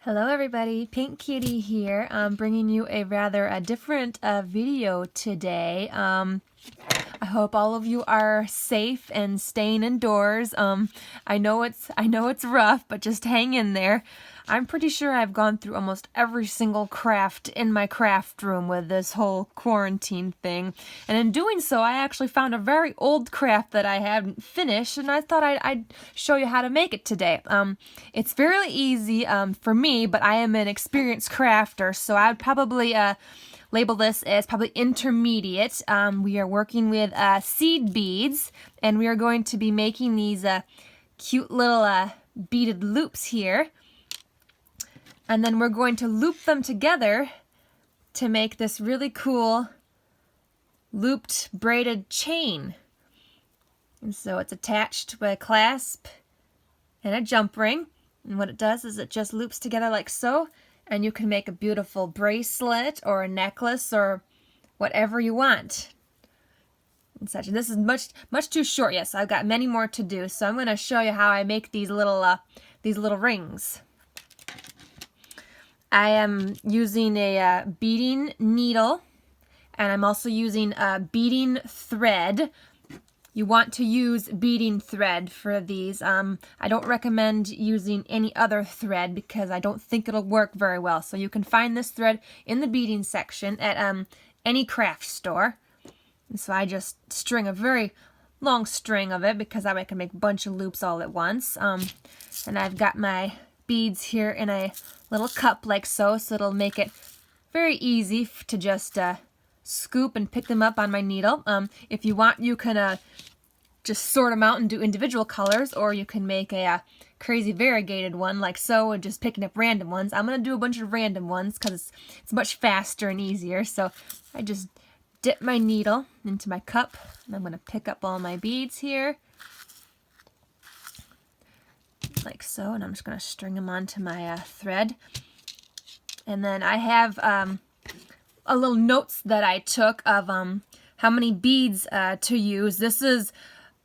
Hello everybody, Pink Kitty here. I'm bringing you a rather different video today. I hope all of you are safe and staying indoors. I know it's rough, but just hang in there. I'm pretty sure I've gone through almost every single craft in my craft room with this whole quarantine thing. And in doing so, I actually found a very old craft that I hadn't finished, and I thought I'd show you how to make it today. It's fairly easy for me, but I am an experienced crafter, so I would probably label this as probably intermediate. We are working with seed beads, and we are going to be making these cute little beaded loops here. And then we're going to loop them together to make this really cool looped braided chain. And so it's attached by a clasp and a jump ring. And what it does is it just loops together like so. And you can make a beautiful bracelet or a necklace or whatever you want. And such. And this is much too short. Yes, I've got many more to do. So I'm going to show you how I make these little rings. I am using a beading needle, and I'm also using a beading thread. You want to use beading thread for these. I don't recommend using any other thread because I don't think it'll work very well. So you can find this thread in the beading section at any craft store. And so I just string a very long string of it because that way I can make a bunch of loops all at once. And I've got my beads here in a little cup like so it'll make it very easy to just scoop and pick them up on my needle. If you want, you can just sort them out and do individual colors, or you can make a crazy variegated one like so and just picking up random ones. I'm going to do a bunch of random ones because it's much faster and easier. So I just dip my needle into my cup and I'm going to pick up all my beads here like so, and I'm just going to string them onto my thread. And then I have a little notes that I took of how many beads to use. This is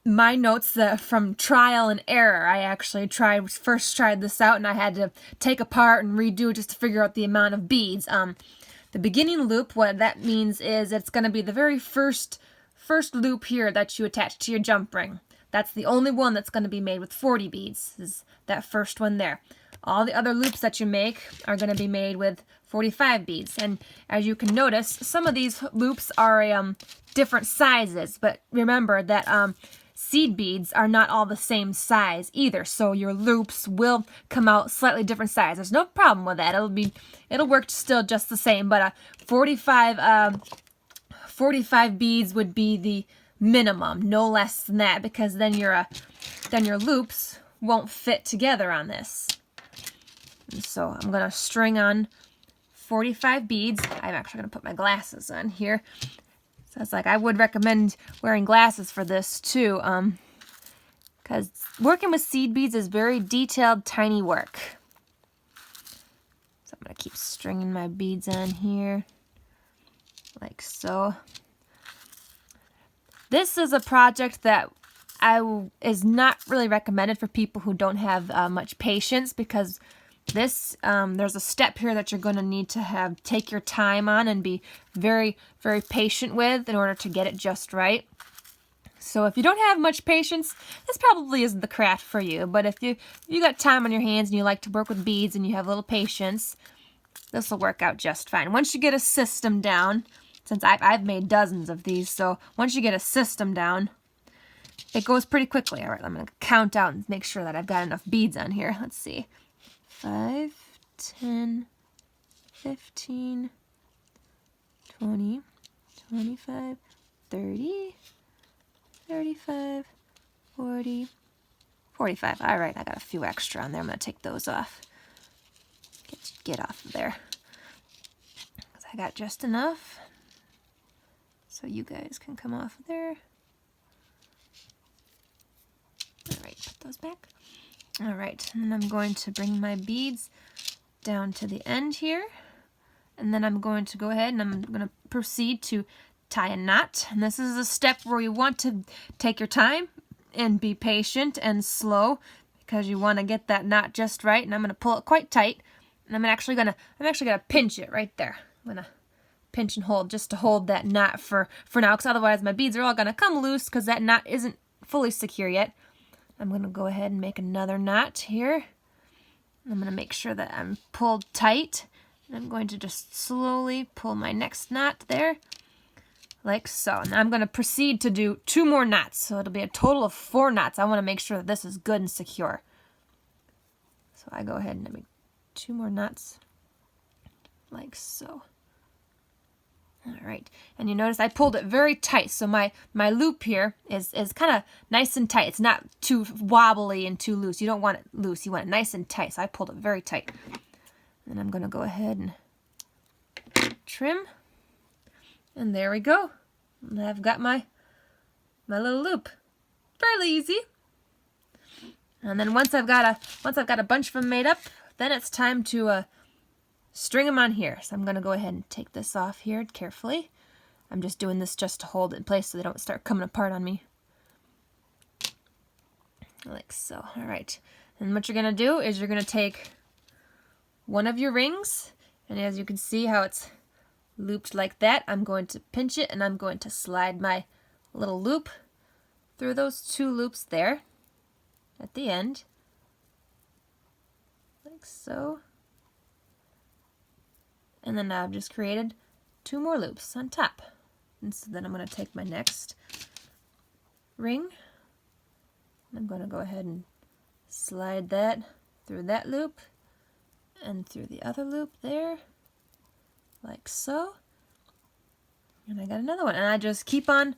my notes from trial and error. I actually first tried this out, and I had to take apart and redo just to figure out the amount of beads. The beginning loop, what that means is it's going to be the very first loop here that you attach to your jump ring. That's the only one that's going to be made with 40 beads, is that first one there. All the other loops that you make are going to be made with 45 beads. And as you can notice, some of these loops are different sizes, but remember that seed beads are not all the same size either, so your loops will come out slightly different size. There's no problem with that. It'll work still just the same, but 45 beads would be the minimum, no less than that, because then your loops won't fit together on this. And so I'm going to string on 45 beads. I'm actually going to put my glasses on here. So it's like I would recommend wearing glasses for this too, because working with seed beads is very detailed, tiny work. So I'm going to keep stringing my beads on here like so. This is a project that is not really recommended for people who don't have much patience, because this there's a step here that you're going to need to take your time on and be very, very patient with in order to get it just right. So if you don't have much patience, this probably isn't the craft for you. But if you got time on your hands and you like to work with beads and you have a little patience, this will work out just fine. Once you get a system down, since I've made dozens of these, so once you get a system down, it goes pretty quickly. All right, I'm going to count out and make sure that I've got enough beads on here. Let's see. 5, 10, 15, 20, 25, 30, 35, 40, 45. All right, I got a few extra on there. I'm going to take those off. Get off of there. Because I got just enough. So you guys can come off of there. All right, put those back. All right, and then I'm going to bring my beads down to the end here. And then I'm going to go ahead and I'm going to proceed to tie a knot. And this is a step where you want to take your time and be patient and slow, because you want to get that knot just right. And I'm going to pull it quite tight And I'm actually gonna pinch it right there. I'm gonna pinch and hold just to hold that knot for now, because otherwise my beads are all gonna come loose because that knot isn't fully secure yet. I'm gonna go ahead and make another knot here. I'm gonna make sure that I'm pulled tight. And I'm going to just slowly pull my next knot there, like so. And I'm gonna proceed to do 2 more knots, so it'll be a total of 4 knots. I wanna make sure that this is good and secure. So I go ahead and make 2 more knots, like so. All right, and you notice I pulled it very tight, so my loop here is kind of nice and tight. It's not too wobbly and too loose. You don't want it loose, you want it nice and tight, so I pulled it very tight. And I'm gonna go ahead and trim, and there we go. And I've got my little loop. Fairly easy. And then once I've got a bunch of them made up, then it's time to string them on here. So I'm going to go ahead and take this off here carefully. I'm just doing this just to hold it in place so they don't start coming apart on me. Like so. All right. And what you're going to do is you're going to take one of your rings, and as you can see how it's looped like that, I'm going to pinch it and I'm going to slide my little loop through those 2 loops there at the end, like so. And then I've just created 2 more loops on top. And so then I'm going to take my next ring, and I'm going to go ahead and slide that through that loop and through the other loop there, like so. And I got another one, and I just keep on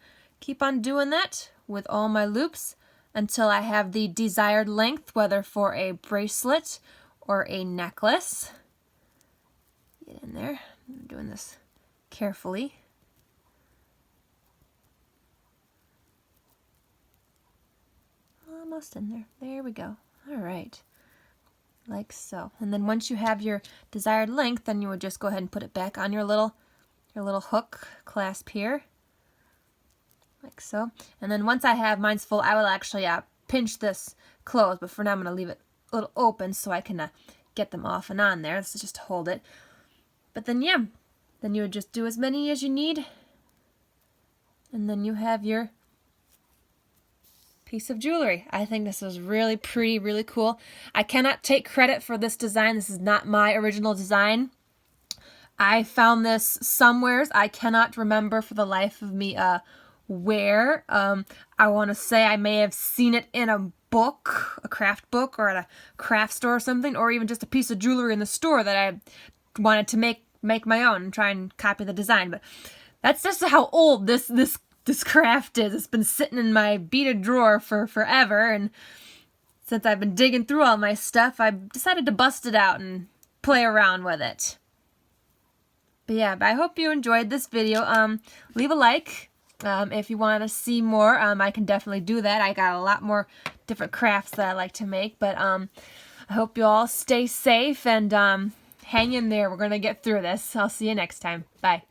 doing that with all my loops until I have the desired length, whether for a bracelet or a necklace. Get in there. I'm doing this carefully. Almost in there. There we go. All right. Like so. And then once you have your desired length, then you would just go ahead and put it back on your little hook clasp here. Like so. And then once I have mine's full, I will actually pinch this closed, but for now I'm going to leave it a little open so I can get them off and on there. This is just to hold it. But then, yeah, then you would just do as many as you need, and then you have your piece of jewelry. I think this is really pretty, really cool. I cannot take credit for this design. This is not my original design. I found this somewheres. I cannot remember for the life of me where. I want to say I may have seen it in a book, a craft book, or at a craft store or something, or even just a piece of jewelry in the store that I wanted to make my own and try and copy the design. But that's just how old this craft is. It's been sitting in my beaded drawer for forever, and since I've been digging through all my stuff, I decided to bust it out and play around with it. But yeah, I hope you enjoyed this video. Leave a like if you want to see more. I can definitely do that. I got a lot more different crafts that I like to make, but I hope you all stay safe and hang in there. We're going to get through this. I'll see you next time. Bye.